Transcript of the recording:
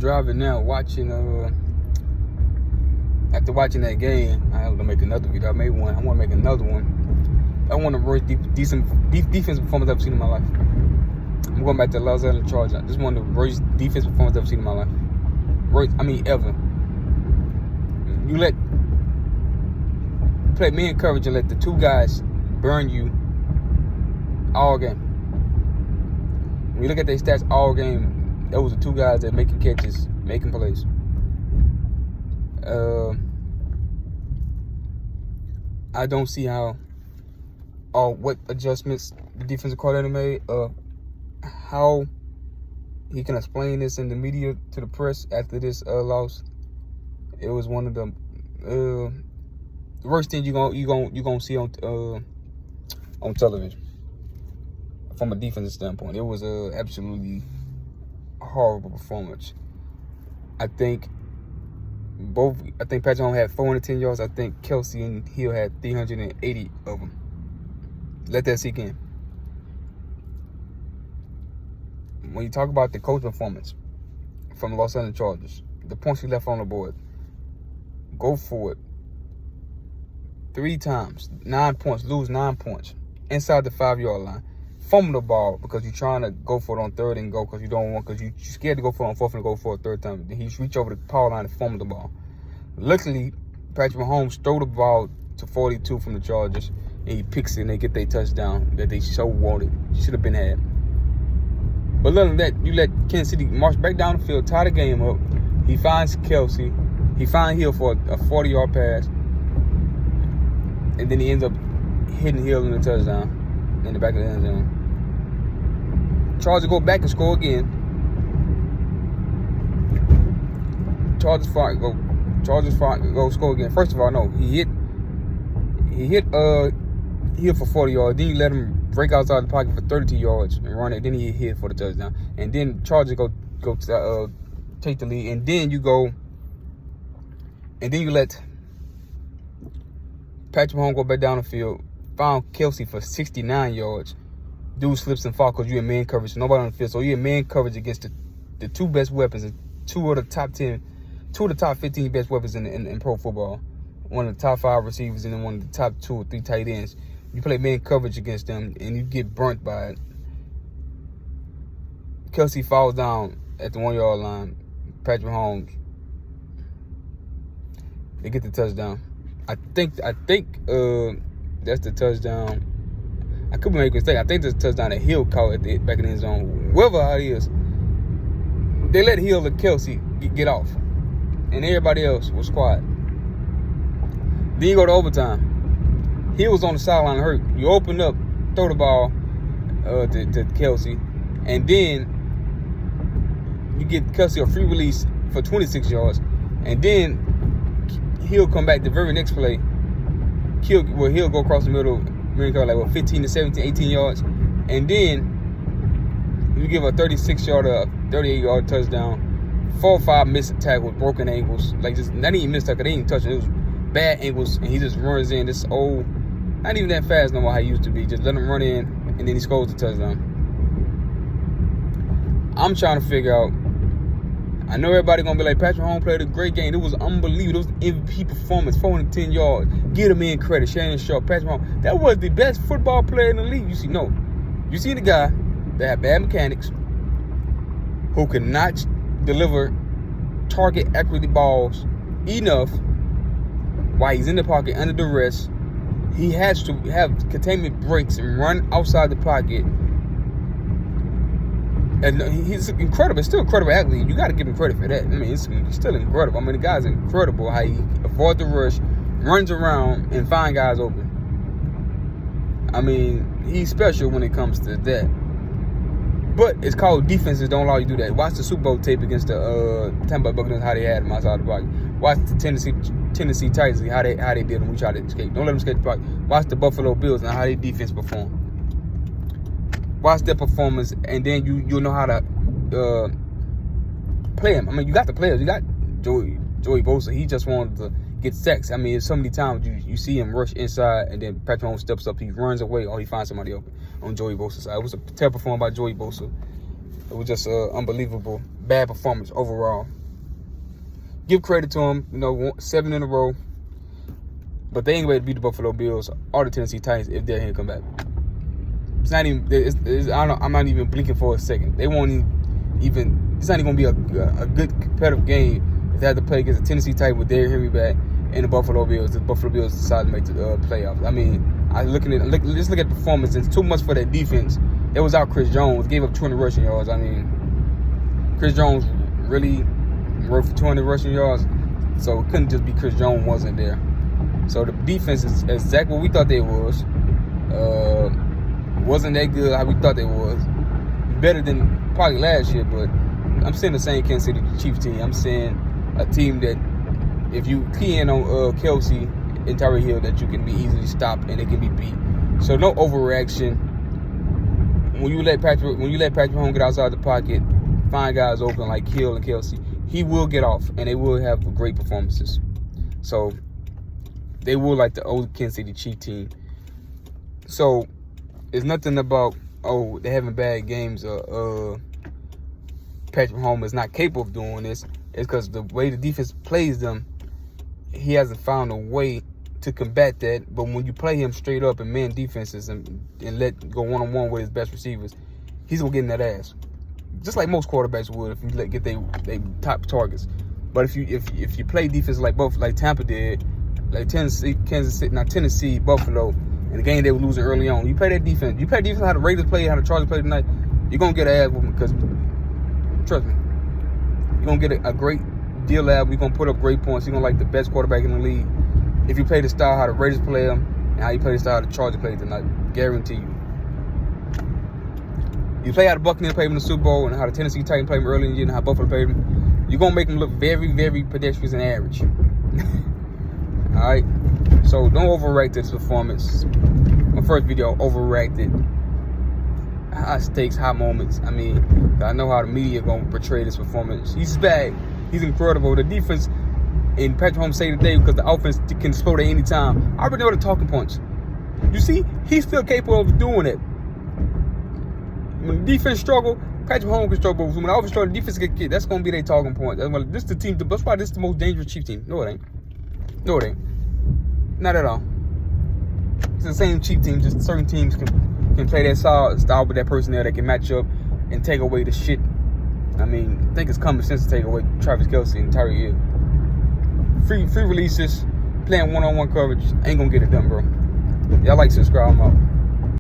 driving now, watching. After watching that game, I have to make another video. I made one. I want to make another one. I want to worst decent defensive performance I've seen in my life. I'm going back to Los Angeles Chargers. This is one of the worst defensive performances I've seen in my life. Worst, I mean, ever. You play man coverage and let the two guys burn you all game. When you look at their stats all game, that was the two guys that making catches, making plays. I don't see how or what adjustments the defensive coordinator made. How he can explain this in the media to the press after this loss. It was one of the worst things you gonna see on television from a defensive standpoint. It was a absolutely horrible performance. I think Patrick Mahomes had 410 yards. I think Kelsey and Hill had 380 of them. Let that sink in. When you talk about the coach performance from the Los Angeles Chargers, the points he left on the board, go for it. 3 times, 9 points, lose 9 points inside the 5-yard line. Fumble the ball because you're trying to go for it on 3rd and go because you're scared to go for it on 4th and go for a 3rd time. Then he reach over the power line and fumble the ball. Luckily, Patrick Mahomes threw the ball to 42 from the Chargers and he picks it and they get their touchdown that they so wanted. Should have been had. But other than that, you let Kansas City march back down the field, tie the game up. He finds Kelsey. He finds Hill for a 40-yard pass. And then he ends up hitting Hill in the touchdown in the back of the end zone. Chargers go back and score again. Chargers go score again. First of all, no, he hit Hill for 40 yards. Then you let him break outside the pocket for 32 yards and run it. Then he hit for the touchdown. And then Chargers go take the lead. And then you let Patrick Mahomes go back down the field. Found Kelsey for 69 yards. Dude slips and falls because you're in man coverage. So nobody on the field. So you're in man coverage against the 2 best weapons and 2 of the top 15 best weapons in pro football. One of the top 5 receivers and then one of the top 2 or 3 tight ends. You play man coverage against them and you get burnt by it. Kelsey falls down at the 1-yard line. Patrick Mahomes, they get the touchdown. I think that's the touchdown. I could be making a mistake. I think that's the touchdown that Hill caught at the back in the end zone. Whoever it is, they let Hill and Kelsey get off. And everybody else was quiet. Then you go to overtime. Hill was on the sideline hurt. You open up, throw the ball to Kelsey. And then you get Kelsey a free release for 26 yards. And then Hill come back the very next play. Hill go across the middle. Like 15 to 17, 18 yards. And then you give a 36-yard, 38-yard touchdown. 4 or 5 missed tackles, broken ankles. Like, just not even missed tackle. They didn't touch it. It was bad ankles. And he just runs in. This old, not even that fast no more how he used to be. Just let him run in. And then he scores the touchdown. I'm trying to figure out. I know everybody going to be like, Patrick Mahomes played a great game. It was unbelievable. It was an MVP performance, 410 yards. Get him in credit. Shannon Sharp, Patrick Mahomes. That was the best football player in the league. You see the guy that had bad mechanics, who cannot deliver target accurate balls enough while he's in the pocket under duress. He has to have containment breaks and run outside the pocket. And he's incredible. It's still incredible athlete. You got to give him credit for that. I mean, it's still incredible. I mean, the guy's incredible how he avoids the rush, runs around, and finds guys open. I mean, he's special when it comes to that. But it's called defenses don't allow you to do that. Watch the Super Bowl tape against the Tampa Bay Buccaneers, how they had him outside the pocket. Watch the Tennessee Titans, how they did them. We tried to escape. Don't let them escape the pocket. Watch the Buffalo Bills and how their defense perform. Watch their performance, and then you'll know how to play him. I mean, you got the players. You got Joey Bosa. He just wanted to get sacks. I mean, so many times you see him rush inside, and then Patrick Mahomes steps up. He runs away, or he finds somebody open on Joey Bosa's side. It was a terrible performance by Joey Bosa. It was just unbelievable. bad performance overall. Give credit to them, 7 in a row. But they ain't going to beat the Buffalo Bills or the Tennessee Titans if they're here to come back. It's not even. I'm not even blinking for a second. They won't even. It's not even going to be a good competitive game if they have to play against the Tennessee Titans with Derrick Henry back and the Buffalo Bills. The Buffalo Bills decide to make the playoffs. I mean, just look at the performance. It's too much for that defense. It was out Chris Jones. Gave up 200 rushing yards. I mean, Chris Jones really worked for 200 rushing yards. So it couldn't just be Chris Jones wasn't there. So the defense is exactly what we thought they was. Wasn't that good how we thought they was. Better than probably last year, but I'm seeing the same Kansas City Chiefs team. I'm seeing a team that if you key in on Kelsey and Tyreek Hill, that you can be easily stopped and they can be beat. So no overreaction. When you let Patrick Mahomes get outside the pocket, find guys open like Hill and Kelsey, he will get off and they will have great performances. So they will like the old Kansas City Chiefs team. So it's nothing about, they're having bad games. Patrick Mahomes is not capable of doing this. It's because the way the defense plays them, he hasn't found a way to combat that. But when you play him straight up and man defenses and let go one-on-one with his best receivers, he's going to get in that ass. Just like most quarterbacks would if you get they top targets. But if you play defense like Tampa did, like Tennessee, Buffalo, and the game they were losing early on. You play that defense. You play defense how the Raiders play, how the Chargers play tonight. You're gonna get an ass whooping because, trust me, you're gonna get a great deal out. You're gonna put up great points. You're gonna like the best quarterback in the league if you play the style how the Raiders play them and how you play the style how the Chargers play tonight. Guarantee you. You play how the Buccaneers played them in the Super Bowl and how the Tennessee Titans played them early in the year and how Buffalo played them. You're gonna make them look very, very pedestrian and average. All right, so don't overreact this performance. My first video overreacted. High stakes, high moments. I mean, I know how the media gonna portray this performance. He's back. He's incredible. The defense, and Patrick Mahomes say today, because the offense can explode at any time. I already know the talking points. You see, he's still capable of doing it. When the defense struggle, Patrick Mahomes can struggle. When the offense struggle, the defense get kicked. That's gonna be their talking point. This is the team. That's why this is the most dangerous Chiefs team. No, it ain't. No, it ain't. Not at all. It's the same Chiefs team, just certain teams can play that style with that personnel that can match up and take away the shit. I mean, I think it's common sense to take away Travis Kelce and Tyreek Hill. Free releases, playing one-on-one coverage, ain't gonna get it done, bro. Y'all like, subscribe, I'm out.